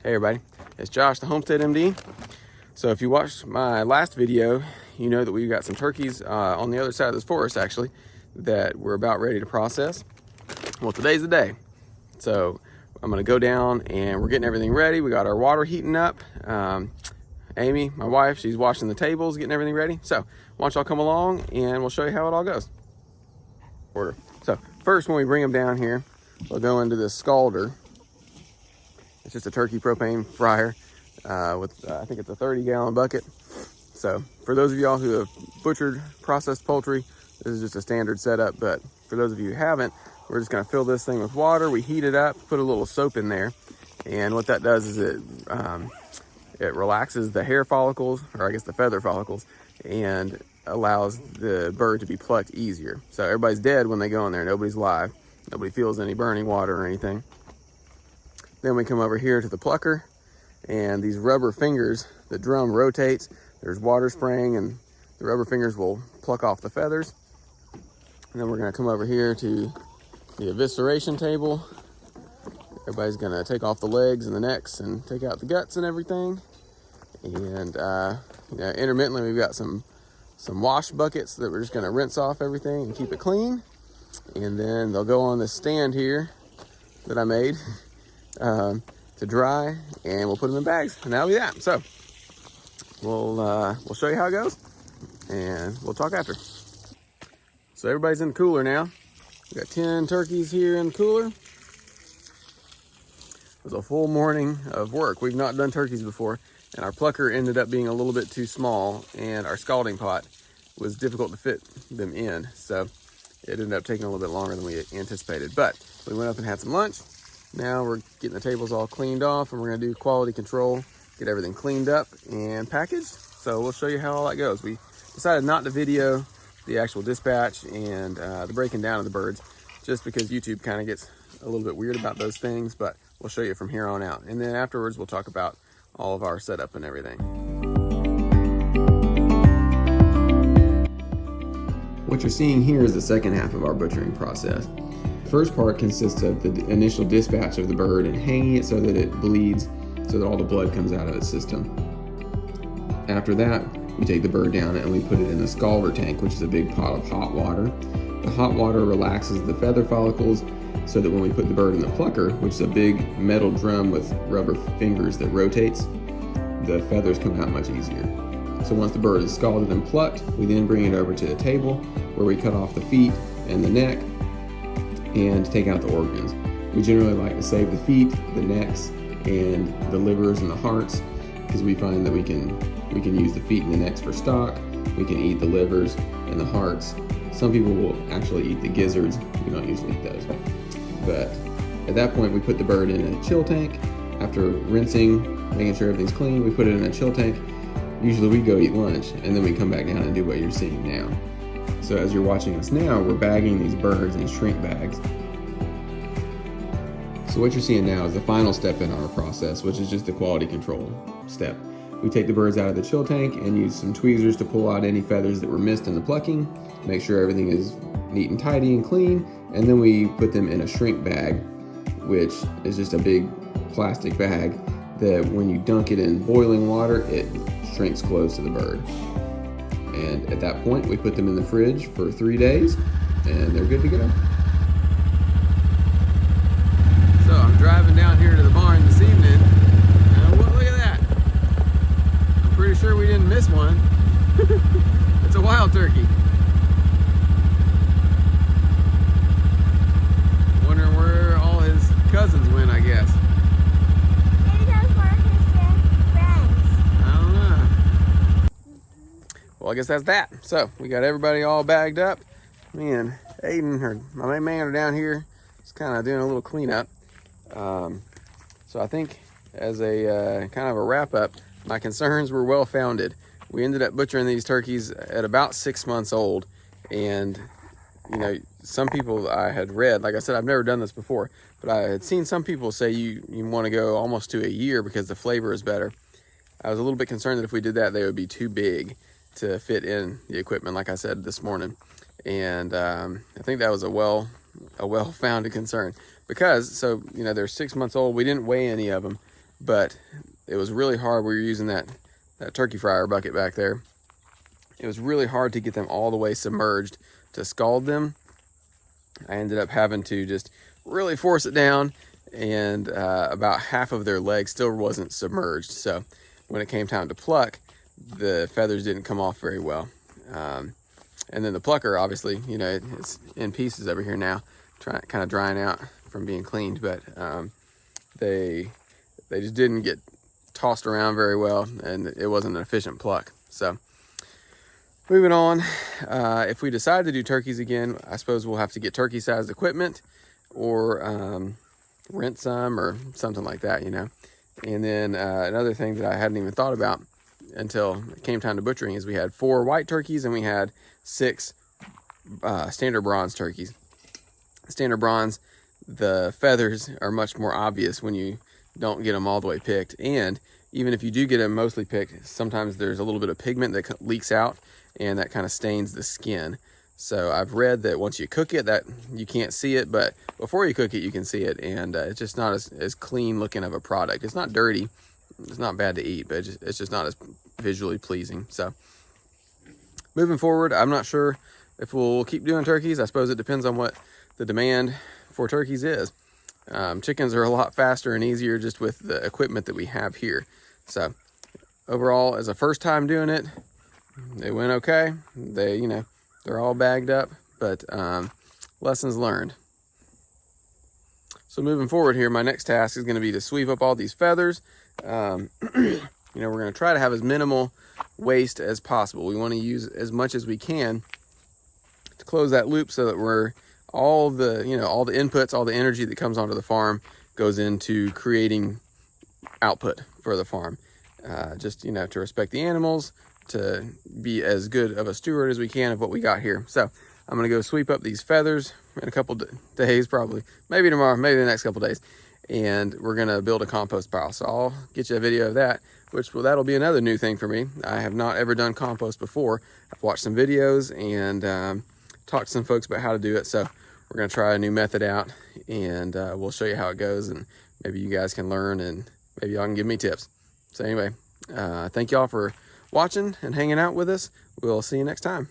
Hey everybody, it's Josh, the Homestead MD. So if you watched my last video, you know that we've got some turkeys on the other side of this forest actually that we're about ready to process. Well, today's the day. So I'm gonna go down and we're getting everything ready. We got our water heating up. Amy, my wife, she's washing the tables, getting everything ready. So why don't y'all come along and we'll show you how it all goes. So first, when we bring them down here, we'll go into this scalder. It's just a turkey propane fryer with, I think it's a 30-gallon bucket. So for those of y'all who have butchered, processed poultry, this is just a standard setup. But for those of you who haven't, we're just gonna fill this thing with water. We heat it up, put a little soap in there. And what that does is it relaxes the hair follicles, or I guess the feather follicles, and allows the bird to be plucked easier. So everybody's dead when they go in there, nobody's live. Nobody feels any burning water or anything. Then we come over here to the plucker, and these rubber fingers, the drum rotates, there's water spraying, and the rubber fingers will pluck off the feathers. And then we're gonna come over here to the evisceration table. Everybody's gonna take off the legs and the necks and take out the guts and everything. And intermittently we've got some wash buckets that we're just gonna rinse off everything and keep it clean. And then they'll go on this stand here that I made to dry, and we'll put them in bags, and that'll be that. So we'll show you how it goes, and we'll talk after. So everybody's in the cooler now. We got 10 turkeys here in the cooler. It was a full morning of work. We've not done turkeys before, and our plucker ended up being a little bit too small, and our scalding pot was difficult to fit them in. So it ended up taking a little bit longer than we anticipated, but we went up and had some lunch. Now we're getting the tables all cleaned off, and we're gonna do quality control, get everything cleaned up and packaged. So we'll show you how all that goes. We decided not to video the actual dispatch and the breaking down of the birds, just because YouTube kind of gets a little bit weird about those things, but we'll show you from here on out. And then afterwards, we'll talk about all of our setup and everything. What you're seeing here is the second half of our butchering process. First part consists of the initial dispatch of the bird and hanging it so that it bleeds, so that all the blood comes out of its system. After that, we take the bird down and we put it in a scalder tank, which is a big pot of hot water. The hot water relaxes the feather follicles so that when we put the bird in the plucker, which is a big metal drum with rubber fingers that rotates, the feathers come out much easier. So once the bird is scalded and plucked, we then bring it over to the table where we cut off the feet and the neck and take out the organs. We generally like to save the feet, the necks, and the livers and the hearts, because we find that we can use the feet and the necks for stock. We can eat the livers and the hearts. Some people will actually eat the gizzards. We don't usually eat those. But at that point, we put the bird in a chill tank. After rinsing, making sure everything's clean, we put it in a chill tank. Usually we go eat lunch, and then we come back down and do what you're seeing now. So as you're watching us now, we're bagging these birds in shrink bags. So what you're seeing now is the final step in our process, which is just the quality control step. We take the birds out of the chill tank and use some tweezers to pull out any feathers that were missed in the plucking, make sure everything is neat and tidy and clean, and then we put them in a shrink bag, which is just a big plastic bag that when you dunk it in boiling water, it shrinks close to the bird. And at that point, we put them in the fridge for 3 days, and they're good to go. So I'm driving down here to the barn this evening, and look at that. I'm pretty sure we didn't miss one. It's a wild turkey. Wondering where all his cousins went, I guess. Well, I guess that's that. So we got everybody all bagged up. Me and Aiden, or my main man, are down here just kind of doing a little cleanup. So I think as a kind of a wrap up, my concerns were well founded. We ended up butchering these turkeys at about 6 months old. And, you know, some people I had read, like I said, I've never done this before, but I had seen some people say you want to go almost to a year because the flavor is better. I was a little bit concerned that if we did that, they would be too big to fit in the equipment, like I said this morning. And I think that was a well-founded concern, because, so, you know, they're 6 months old. We didn't weigh any of them, but it was really hard. We were using that turkey fryer bucket back there. It was really hard to get them all the way submerged to scald them. I ended up having to just really force it down, and about half of their leg still wasn't submerged. So when it came time to pluck, the feathers didn't come off very well. And then the plucker, obviously, you know, it's in pieces over here now, kind of drying out from being cleaned, but they just didn't get tossed around very well, and it wasn't an efficient pluck. So moving on, if we decide to do turkeys again, I suppose we'll have to get turkey sized equipment, or rent some or something like that, you know. And then another thing that I hadn't even thought about until it came time to butchering is we had 4 white turkeys and we had 6 standard bronze turkeys. Standard bronze, the feathers are much more obvious when you don't get them all the way picked, and even if you do get them mostly picked, sometimes there's a little bit of pigment that leaks out and that kind of stains the skin. So I've read that once you cook it, that you can't see it, but before you cook it, you can see it, and it's just not as clean looking of a product. It's not dirty, it's not bad to eat, but it's just not as visually pleasing. So moving forward, I'm not sure if we'll keep doing turkeys. I suppose it depends on what the demand for turkeys is. Chickens are a lot faster and easier just with the equipment that we have here. So overall, as a first time doing it, they went okay. They, you know, they're all bagged up, but lessons learned. So moving forward here, my next task is going to be to sweep up all these feathers. You know, we're going to try to have as minimal waste as possible. We want to use as much as we can to close that loop, so that we're all the inputs, all the energy that comes onto the farm goes into creating output for the farm. Just, you know, to respect the animals, to be as good of a steward as we can of what we got here. So I'm going to go sweep up these feathers in a couple days, probably, maybe tomorrow, maybe the next couple days, and we're going to build a compost pile. So I'll get you a video of that, that'll be another new thing for me. I have not ever done compost before. I've watched some videos and talked to some folks about how to do it. So we're going to try a new method out, and we'll show you how it goes, and maybe you guys can learn, and maybe y'all can give me tips. So anyway, thank y'all for watching and hanging out with us. We'll see you next time.